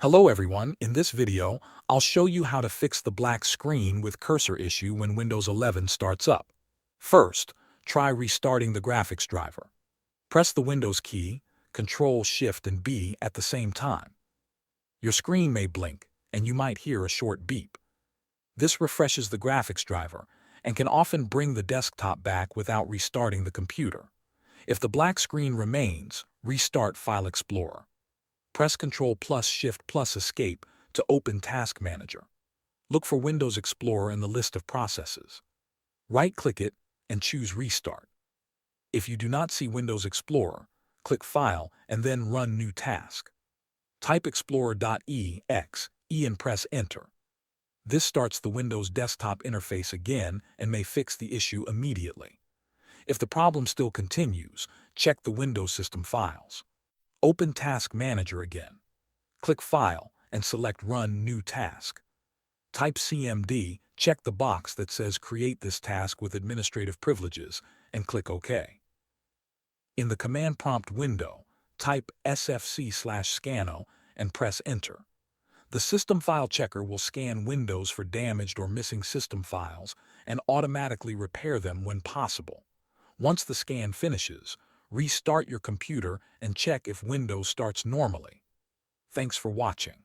Hello everyone, in this video, I'll show you how to fix the black screen with cursor issue when Windows 11 starts up. First, try restarting the graphics driver. Press the Windows key, Ctrl, Shift, and B at the same time. Your screen may blink, and you might hear a short beep. This refreshes the graphics driver and can often bring the desktop back without restarting the computer. If the black screen remains, restart File Explorer. Press Ctrl plus Shift plus Escape to open Task Manager. Look for Windows Explorer in the list of processes. Right-click it and choose Restart. If you do not see Windows Explorer, click File and then Run New Task. Type explorer.exe and press Enter. This starts the Windows desktop interface again and may fix the issue immediately. If the problem still continues, check the Windows System files. Open Task Manager again. Click File and select Run New Task. Type CMD, check the box that says Create this task with administrative privileges, and click OK. In the command prompt window, type sfc/scano and press Enter. The System File Checker will scan Windows for damaged or missing system files and automatically repair them when possible. Once the scan finishes, restart your computer and check if Windows starts normally. Thanks for watching.